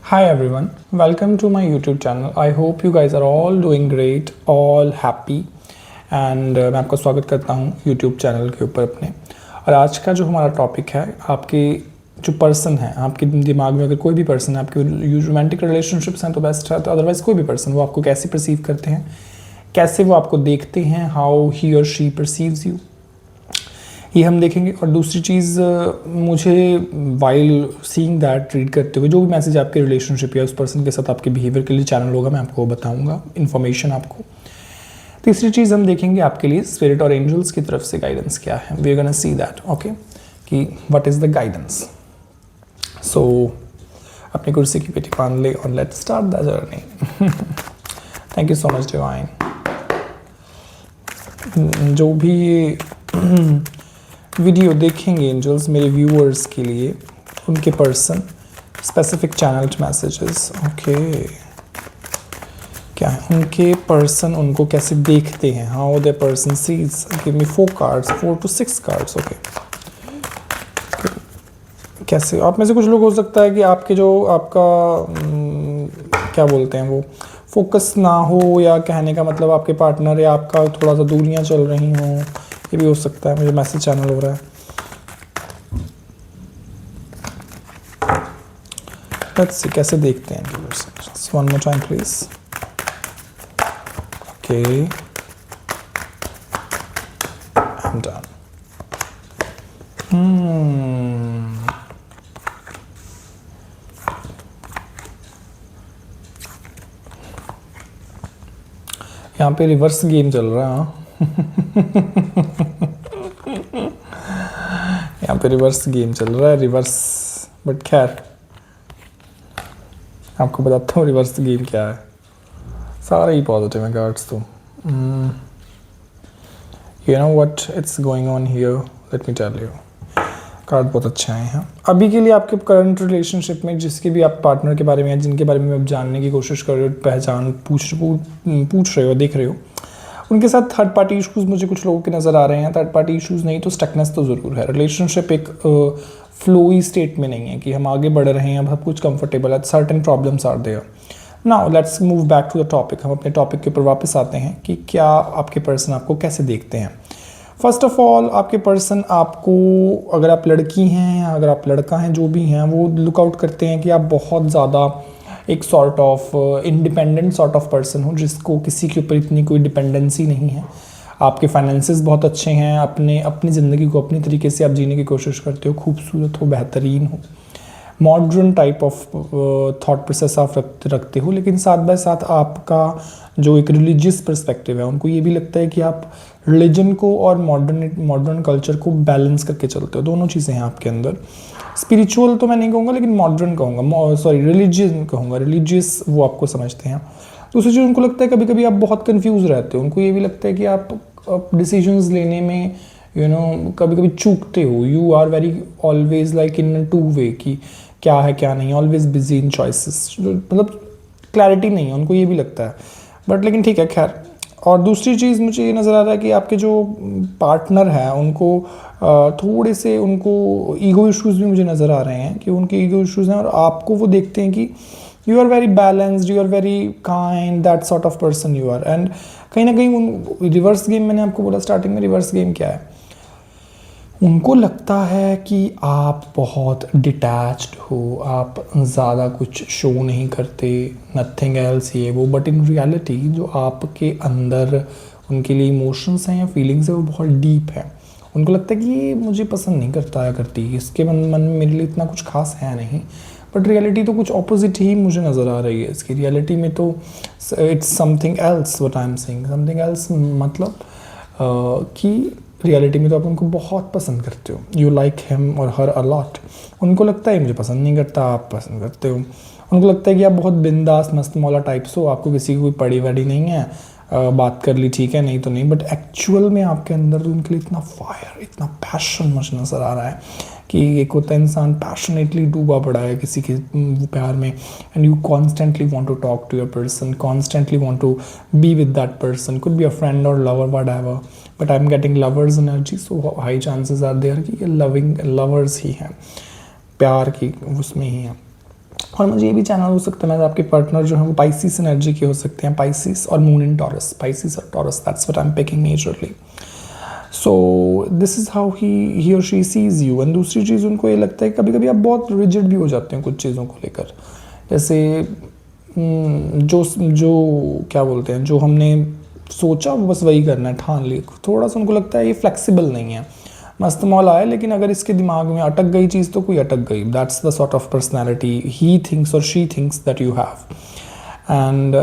Hi everyone, welcome to my YouTube channel. I hope you guys are all doing great, all happy and मैं आपका स्वागत करता हूँ YouTube channel के ऊपर अपने। और आज का जो हमारा टॉपिक है, आपके जो पर्सन है, आपके दिमाग में अगर कोई भी पर्सन है, आपके रोमांटिक रिलेशनशिप्स हैं तो बेस्ट है, तो अदरवाइज कोई भी पर्सन वो आपको कैसे परसीव करते हैं, कैसे वो आपको देखते हैं, हाउ ही और शी परसीव्स यू, ये हम देखेंगे। और दूसरी चीज़, मुझे वाइल सीइंग दैट रीड करते हुए जो भी मैसेज आपके रिलेशनशिप या उस पर्सन के साथ आपके बिहेवियर के लिए चैनल होगा, मैं आपको बताऊंगा इन्फॉर्मेशन आपको। तीसरी चीज़ हम देखेंगे आपके लिए स्पिरिट और एंजल्स की तरफ से गाइडेंस क्या है। We are gonna see that, okay, कि what is the guidance. So अपनी कुर्सी की पेटी बांध ले और let's start the journey. Thank you so much divine. जो भी वीडियो देखेंगे एंजल्स मेरे व्यूअर्स के लिए, उनके person specific channel messages, okay, क्या है उनके पर्सन, उनको कैसे देखते हैं, how the person sees. Give me 4 cards, 4 to 6 cards, okay. कैसे आप में से कुछ लोग हो सकता है कि आपके जो आपका क्या बोलते हैं वो फोकस ना हो, या कहने का मतलब आपके पार्टनर या आपका थोड़ा सा दूरियां चल रही हों, ये भी हो सकता है। मुझे मैसेज चैनल हो रहा है। लेट्स सी कैसे देखते हैं viewers. One more time please. Okay, I am done. यहाँ पे रिवर्स गेम चल रहा है। यहाँ पे रिवर्स गेम चल रहा है, रिवर्स, बट खैर आपको बताता हूँ रिवर्स गेम क्या है। सारे ही पॉजिटिव हैं कार्ड्स तो। You know what it's going on here, let me tell you. Card बहुत अच्छे आए हैं अभी के लिए आपके करंट रिलेशनशिप में, जिसके भी आप पार्टनर के बारे में, जिनके बारे में आप जानने की कोशिश कर रहे हो, पहचान पूछ रहे हो, देख रहे हो, उनके साथ थर्ड पार्टी इश्यूज़ मुझे कुछ लोगों के नज़र आ रहे हैं। थर्ड पार्टी इश्यूज़ नहीं तो स्टकनेस तो ज़रूर है। रिलेशनशिप एक फ्लोई स्टेट में नहीं है कि हम आगे बढ़ रहे हैं, अब सब कुछ कंफर्टेबल है। Certain problems are there. Now let's move back to the topic. हम अपने टॉपिक के ऊपर वापस आते हैं कि क्या आपके पर्सन आपको कैसे देखते हैं। फर्स्ट ऑफ ऑल, आपके पर्सन आपको, अगर आप लड़की हैं या अगर आप लड़का हैं, जो भी हैं, वो लुकआउट करते हैं कि आप बहुत ज़्यादा एक sort of independent sort of person हो, जिसको किसी के ऊपर इतनी कोई डिपेंडेंसी नहीं है। आपके फाइनेंसेस बहुत अच्छे हैं, अपनी ज़िंदगी को अपनी तरीके से आप जीने की कोशिश करते हो, खूबसूरत हो, बेहतरीन हो, modern type of thought process आप रखते हो। लेकिन साथ बाय साथ आपका जो एक रिलीजियस पर्सपेक्टिव है, उनको ये भी लगता है कि आप रिलीजन को और मॉडर्न कल्चर को बैलेंस करके चलते हो। दोनों चीज़ें हैं आपके अंदर। स्पिरिचुअल तो मैं नहीं कहूँगा, लेकिन मॉडर्न कहूँगा, सॉरी रिलीजियन कहूँगा, रिलीजियस वो आपको समझते हैं। दूसरी चीज़, उनको लगता है कभी कभी आप बहुत कंफ्यूज रहते हो। उनको ये भी लगता है कि आप डिसीजंस लेने में कभी कभी चूकते हो। You are very always like in two way कि क्या है क्या नहीं, ऑलवेज बिजी इन चॉइसेस, मतलब क्लैरिटी नहीं है, उनको ये भी लगता है। बट लेकिन ठीक है, खैर। और दूसरी चीज़ मुझे ये नज़र आ रहा है कि आपके जो पार्टनर हैं, उनको थोड़े से उनको ईगो इश्यूज़ भी मुझे नज़र आ रहे हैं कि उनके ईगो इश्यूज़ हैं, और आपको वो देखते हैं कि you are very balanced, you are very kind, that sort of person you are. And कहीं ना कहीं उन रिवर्स गेम, मैंने आपको बोला स्टार्टिंग में, रिवर्स गेम क्या है, उनको लगता है कि आप बहुत डिटैच्ड हो, आप ज़्यादा कुछ शो नहीं करते, नथिंग एल्स, ये वो। बट इन रियलिटी जो आपके अंदर उनके लिए इमोशंस हैं या फीलिंग्स है, वो बहुत डीप है। उनको लगता है कि ये मुझे पसंद नहीं करता या करती, इसके मन में मेरे लिए इतना कुछ खास है नहीं। बट रियलिटी तो कुछ ऑपोजिट ही मुझे नज़र आ रही है इसकी। रियलिटी में तो it's something else, what I am saying, something else, मतलब कि रियलिटी में तो आप उनको बहुत पसंद करते हो। यू लाइक हिम और हर अ लॉट। उनको लगता है मुझे पसंद नहीं करता, आप पसंद करते हो। उनको लगता है कि आप बहुत बिंदास मस्त मौला टाइप्स हो, आपको किसी की कोई पड़ी वड़ी नहीं है, बात कर ली ठीक है, नहीं तो नहीं। बट एक्चुअल में आपके अंदर तो उनके लिए इतना फायर, इतना पैशन मुझे नज़र आ रहा है कि एक होता है इंसान पैशनेटली डूबा पड़ा है किसी के प्यार में, and you constantly want to talk to your person, constantly want to be with that person, could be a friend और lover, whatever, but I am getting lovers energy, so high chances are there कि ये loving lovers ही हैं, प्यार की उसमें ही है। और मुझे ये भी चैनल हो सकता है मैं आपके पार्टनर जो है वो पाइसिस एनर्जी के हो सकते हैं, पाइसिस और मून इन टॉरस, पाइसिस और taurus, that's what I am picking majorly. So this is how he और शी सीज यू। एंड दूसरी चीज़ उनको ये लगता है कभी कभी आप बहुत रिजिड भी हो जाते हैं कुछ चीज़ों को लेकर, जैसे जो जो क्या बोलते हैं, जो हमने सोचा वो बस वही करना है, ठान ली, थोड़ा सा उनको लगता है ये फ्लेक्सिबल नहीं है, मस्त मौल आया लेकिन अगर इसके दिमाग में अटक गई चीज़ तो कोई अटक गई। That's the sort of personality he thinks और she thinks that you have. And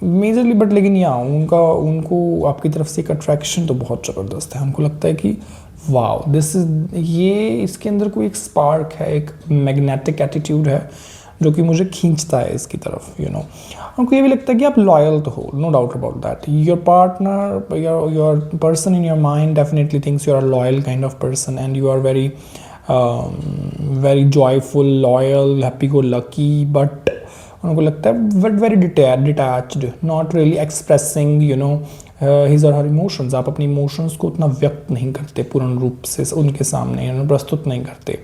majorly but लेकिन उनको आपकी तरफ से एक अट्रैक्शन तो बहुत ज़बरदस्त है। उनको लगता है कि वाओ दिस इज, ये इसके अंदर कोई एक स्पार्क है, एक मैग्नेटिक एटीट्यूड है जो कि मुझे खींचता है इसकी तरफ, यू नो। उनको ये भी लगता है कि आप लॉयल तो हो, no doubt about that. Your partner, your person in your mind definitely thinks you are a loyal kind of person and you are very very joyful, loyal, happy go lucky, but उनको लगता है but very detached, not really expressing you know his और her emotions. आप अपनी emotions को उतना व्यक्त नहीं करते पूर्ण रूप से उनके सामने, प्रस्तुत नहीं करते।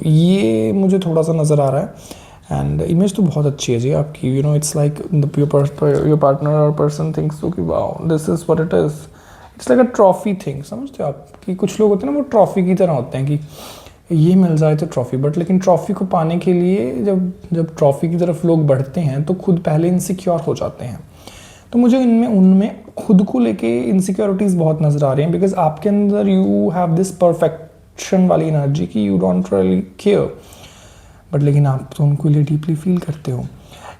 ये मुझे थोड़ा सा नज़र आ रहा है। एंड इमेज तो बहुत अच्छी है जी आपकी, you know it's like your partner और पर्सन थिंक्स कि wow this is what it is, it's like a trophy thing. समझते हो आप कि कुछ लोग होते हैं ना वो ट्रॉफी की तरह होते हैं कि ये मिल जाए तो ट्रॉफी, बट लेकिन ट्रॉफी को पाने के लिए जब ट्रॉफी की तरफ लोग बढ़ते हैं तो खुद पहले इनसिक्योर हो जाते हैं। तो मुझे उनमें खुद को लेके इनसिक्योरिटीज़ बहुत नज़र आ रही हैं, बिकॉज आपके अंदर यू हैव दिस परफेक्शन वाली एनर्जी कि you don't really care, but लेकिन आप तो उनको लिए डीपली फील करते हो।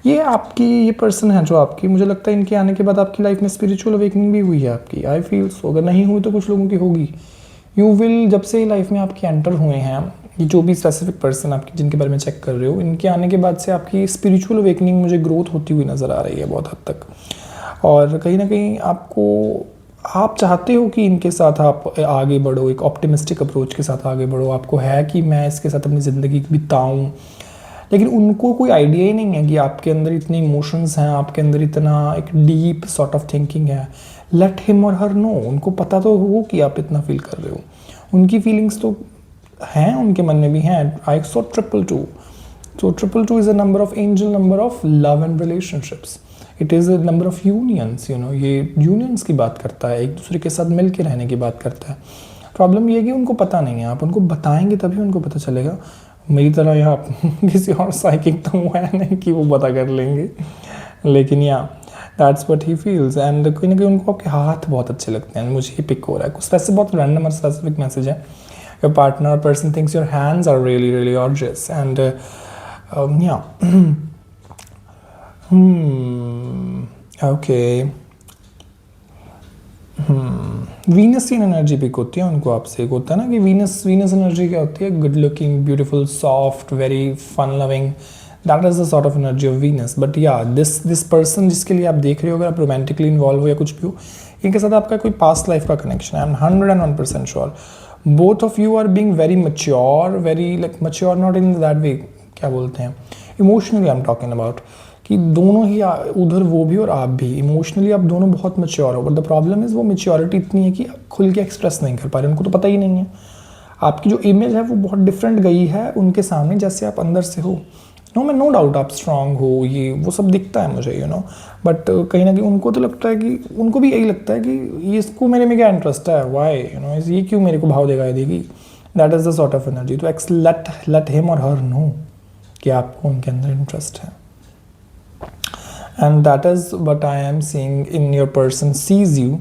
ये पर्सन है जो आपकी, मुझे लगता है इनके आने के बाद आपकी लाइफ में स्पिरिचुअल अवेकनिंग भी हुई है आपकी, आई फील सो। अगर नहीं हुई तो कुछ लोगों की होगी। यू विल, जब से लाइफ में आपके एंटर हुए हैं ये जो भी स्पेसिफिक पर्सन आपकी जिनके बारे में चेक कर रहे हो, इनके आने के बाद से आपकी स्पिरिचुअल अवेकनिंग मुझे ग्रोथ होती हुई नज़र आ रही है बहुत हद तक। और कहीं ना कहीं आप चाहते हो कि इनके साथ आप आगे बढ़ो, एक ऑप्टिमिस्टिक अप्रोच के साथ आगे बढ़ो। आपको है कि मैं इसके साथ अपनी ज़िंदगी बिताऊं, लेकिन उनको कोई आइडिया ही नहीं है कि आपके अंदर इतने इमोशंस हैं, आपके अंदर इतना एक डीप सॉर्ट ऑफ थिंकिंग है। लेट हिम और हर नो, उनको पता तो हो कि आप इतना फील कर रहे हो, उनकी फीलिंग्स तो हैं, उनके मन में भी हैं। I saw 222, so 222 is a number of angel number of love and relationships. It is a number of unions, you know, ये यूनियंस की बात करता है, एक दूसरे के साथ मिल के रहने की बात करता है। प्रॉब्लम ये है कि उनको पता नहीं है, आप उनको बताएंगे तभी उनको पता चलेगा। मेरी तरह या किसी और साइकिक तो है नहीं कि वो पता कर लेंगे, लेकिन या that's what he feels. And कहीं ना कहीं उनको आपके हाथ बहुत अच्छे लगते हैं, मुझे ये पिक हो रहा है। कुछ वैसे बहुत रैंडम और स्पेसिफिक मैसेज है। योर पार्टनर और person thinks your hands are really really gorgeous and okay. Venus की एनर्जी पिक होती है उनको आपसे। एक होता है ना कि वीनस एनर्जी क्या होती है, good looking, beautiful, soft, very fun loving, that is the sort of energy of Venus. But yeah this person जिसके लिए आप देख रहे हो, अगर आप रोमांटिकली इन्वॉल्व हो या कुछ भी हो, इनके साथ आपका कोई पास्ट लाइफ का कनेक्शन है। I am 101% sure both of you are being very mature, very like mature not in that way, क्या बोलते हैं, emotionally I am talking about, कि दोनों ही उधर वो भी और आप भी इमोशनली आप दोनों बहुत मैच्योर हो। बट द प्रॉब्लम इज़ वो मैच्योरिटी इतनी है कि खुल के एक्सप्रेस नहीं कर पा रहे, उनको तो पता ही नहीं है। आपकी जो इमेज है वो बहुत डिफरेंट गई है उनके सामने जैसे आप अंदर से हो। नो डाउट आप स्ट्रांग हो, ये वो सब दिखता है मुझे, यू नो। बट कहीं ना कहीं उनको तो लगता है कि उनको भी यही लगता है कि ये इसको मेरे में क्या इंटरेस्ट है, वाई, यू नो, ये क्यों मेरे को भाव देगा देगी। That is the sort of energy. तो लेट हिम और हर नो कि आपको उनके अंदर इंटरेस्ट है। And that is what I am seeing in your person sees you.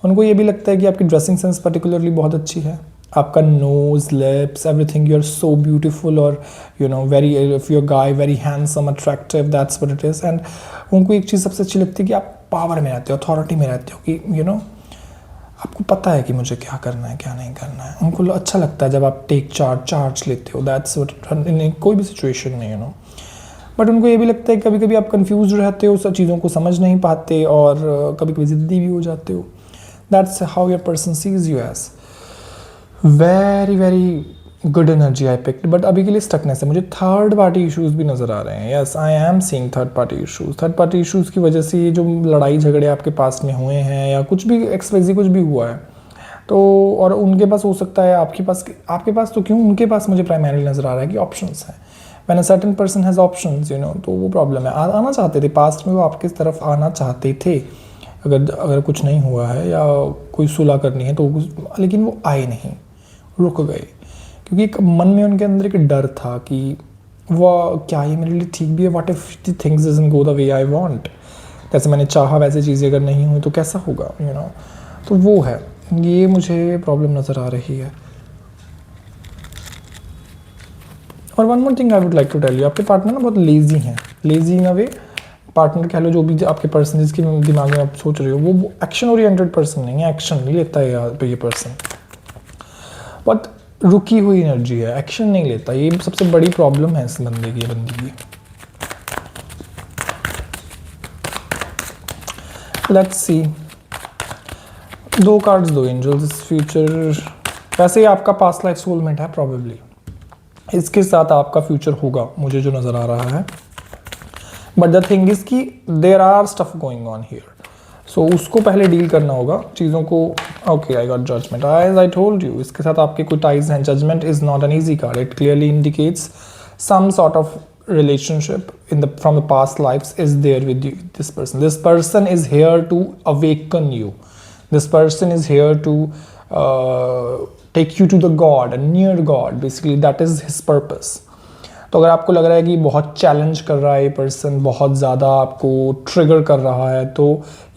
उनको ये भी लगता है कि आपकी ड्रेसिंग सेंस पर्टिकुलरली बहुत अच्छी है, आपका nose, lips, everything, you are so beautiful, और you know very, if you guy very handsome, attractive, that's what it is. And उनको एक चीज़ सबसे अच्छी लगती है कि आप पावर में रहते हो, अथॉरिटी में रहते हो, कि यू नो आपको पता है कि मुझे क्या करना है क्या नहीं करना है। उनको अच्छा लगता है जब आप टेक चार्ज लेते हो, दैट्स व्हाट, इन कोई भी सिचुएशन में, यू नो। बट उनको ये भी लगता है कि कभी कभी आप कंफ्यूज रहते हो, सब चीज़ों को समझ नहीं पाते, और कभी कभी ज़िद्दी भी हो जाते हो। That's how your person sees you as. Very very good energy I picked. But अभी के लिए स्टकनेस है, मुझे थर्ड पार्टी इश्यूज भी नज़र आ रहे हैं। Yes, I am seeing third party issues की वजह से ये जो लड़ाई झगड़े आपके पास में हुए हैं, या कुछ भी एक्सप्रेसिव कुछ भी हुआ है, तो और उनके पास हो सकता है, आपके पास तो क्यों, उनके पास मुझे प्राइमरी नज़र आ रहा है कि ऑप्शंस हैं। When a certain person has options, you know, तो वो प्रॉब्लम है। आना चाहते थे पास्ट में, वो आपकी तरफ आना चाहते थे, अगर कुछ नहीं हुआ है या कोई सुलह करनी है तो, लेकिन वो आए नहीं, रुक गए, क्योंकि एक मन में उनके अंदर एक डर था कि वह क्या ये मेरे लिए ठीक भी है, what if the things doesn't go the way I want, जैसे मैंने चाहा वैसे चीज़ें अगर नहीं हुई तो कैसा होगा, यू नो। तो वो है, ये मुझे प्रॉब्लम नज़र आ रही है। और one more thing I would like to tell you, आपके पार्टनर ना बहुत लेजी हैं, लेजी इन अ वे, पार्टनर कह लो, जो भी आपके पर्सन जिसके दिमाग में आप सोच रहे हो, वो एक्शन ओरिएंटेड पर्सन नहीं है, एक्शन नहीं लेता है यार ये पर्सन, बट रुकी हुई एनर्जी है, एक्शन नहीं लेता, ये सबसे बड़ी प्रॉब्लम है इस बंदे की, बंदी की। लेट्स सी, 2 कार्ड्स दो एंजल्स, फ्यूचर, वैसे ही आपका पास्ट लाइफ सोलमेट है प्रॉबेबली, इसके साथ आपका फ्यूचर होगा, मुझे जो नज़र आ रहा है। बट द थिंग इज कि there are stuff going on here, so उसको पहले डील करना होगा चीज़ों को। Okay, I got judgement, as I told you, इसके साथ आपके कोई टाइज हैं। Judgement is not an easy card, it clearly indicates some sort of relationship from the past lives is there with you. This person is here to awaken you. This person is here to take you to the God, a near God, basically that is his purpose. तो अगर आपको लग रहा है कि बहुत challenge कर रहा है ये पर्सन, बहुत ज़्यादा आपको ट्रिगर कर रहा है, तो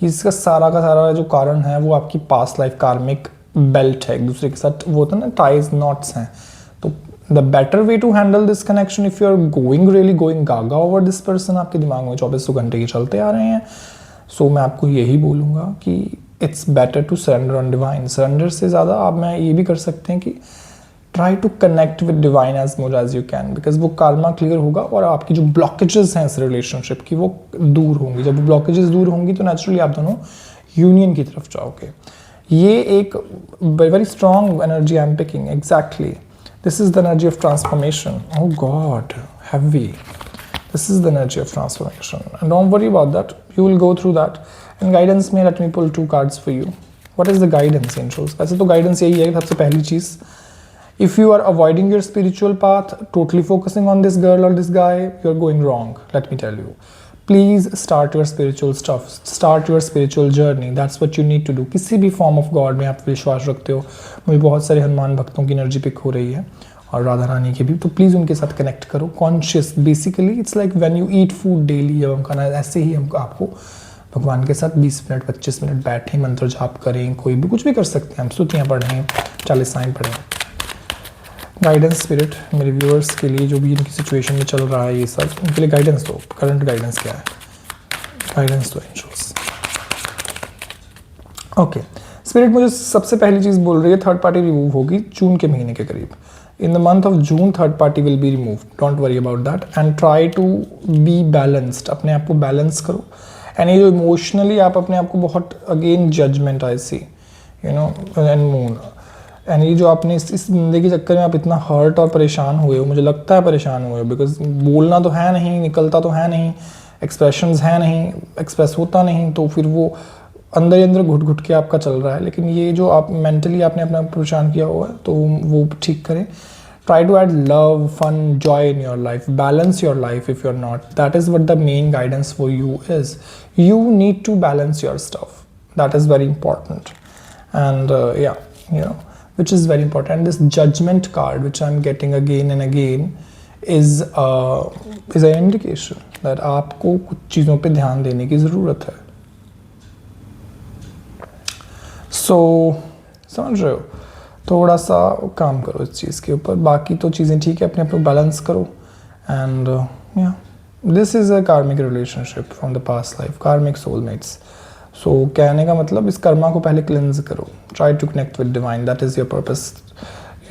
इसका सारा का सारा जो कारण है वो आपकी पास्ट लाइफ कार्मिक बेल्ट है, एक दूसरे के साथ वो होता है ना, टाइज नॉट्स हैं। तो the better way to handle this connection, if you are going gaga over this person, आपके दिमाग में 24 घंटे के चलते आ रहे हैं, सो मैं आपको यही बोलूँगा कि it's better to surrender on divine. Surrender से ज़्यादा आप मैं ये भी कर सकते हैं कि try to connect with divine as more as you can, because वो कार्मा क्लियर होगा और आपकी जो ब्लॉकेजेस हैं इस रिलेशनशिप की वो दूर होंगी। जब वो ब्लॉकेजेस दूर होंगी तो नेचुरली आप दोनों यूनियन की तरफ जाओगे। ये एक very strong energy I am picking, exactly this is the energy of transformation. Oh God, heavy, this is the energy of transformation and don't worry about that, you will go through that. And guidance में let me pull 2 cards for you. What is the guidance angels? वैसे तो guidance यही है, सबसे पहली चीज़, if you are avoiding your spiritual path, totally focusing on this girl or this guy, you're going wrong, let me tell you. Please start your spiritual stuff, start your spiritual journey, that's what you need to do. किसी भी form of God में आप विश्वास रखते हो, मुझे बहुत सारे हनुमान भक्तों की एनर्जी पिक हो रही है और राधा रानी की भी, तो प्लीज़ उनके साथ कनेक्ट करो। Conscious, basically it's like when you eat food daily, जब हम खाना, ऐसे ही हम आपको भगवान के साथ 20 मिनट 25 मिनट बैठें, मंत्र जाप करें, कोई भी कुछ भी कर सकते हैं हम, स्तुतियाँ पढ़ें, चालीसाएँ पढ़ें। गाइडेंस स्पिरिट मेरे व्यूअर्स के लिए जो भी इनकी सिचुएशन में चल रहा है ये सब, उनके लिए गाइडेंस दो। करंट गाइडेंस क्या है? गाइडेंस दो एंजल्स। ओके, स्पिरिट मुझे सबसे पहली चीज़ बोल रही है, थर्ड पार्टी रिमूव होगी जून के महीने के करीब। In the month of June third party will be remove, don't worry about that and try to be balanced. अपने आप को बैलेंस करो। एंड ये जो इमोशनली आप अपने आप को बहुत, again judgement I see, you know, and moon, and ये जो आपने इस बंदे के चक्कर में आप इतना हर्ट और परेशान हुए हो, मुझे लगता है परेशान हुए हो, बिकॉज बोलना तो है नहीं, निकलता तो है नहीं, एक्सप्रेशंस है नहीं, एक्सप्रेस होता नहीं, तो फिर वो अंदर ही अंदर घुट घुट के आपका चल रहा है। लेकिन ये जो आप मेंटली आपने अपना परेशान किया हुआ है, तो वो ठीक करें। Try to add love, fun, joy in your life, balance your life if you are not, that is what the main guidance for you is. You need to balance your stuff, that is very important and ya, you know, which is very important. This judgment card which I'm getting again and again is an indication that आपको कुछ चीज़ों पे ध्यान देने की ज़रूरत है। So समझ रहे हो, थोड़ा सा काम करो इस चीज़ के ऊपर, बाकी तो चीज़ें ठीक है, अपने आप को बैलेंस करो। And yeah, this is a karmic relationship from the past life, karmic soulmates. So कहने का मतलब, इस कर्मा को पहले क्लिनज करो, try to connect with divine, that is your purpose,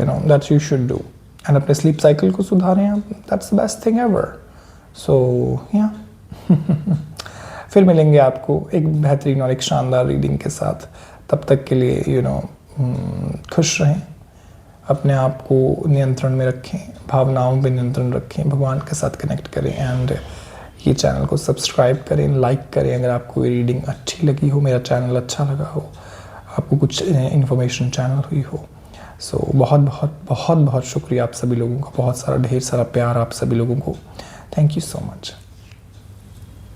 you know, that you should do. And अपने sleep cycle को सुधारें आप, that's the best thing ever. So या फिर मिलेंगे आपको एक बेहतरीन और एक शानदार रीडिंग के साथ। तब तक के लिए यू नो खुश रहें, अपने आप को नियंत्रण में रखें, भावनाओं पे नियंत्रण रखें, भगवान के साथ कनेक्ट करें एंड ये चैनल को सब्सक्राइब करें, लाइक करें अगर आपको ये रीडिंग अच्छी लगी हो, मेरा चैनल अच्छा लगा हो, आपको कुछ इन्फॉर्मेशन चैनल हुई हो। सो बहुत बहुत बहुत बहुत शुक्रिया आप सभी लोगों का, बहुत सारा ढेर सारा प्यार आप सभी लोगों को। Thank you so much.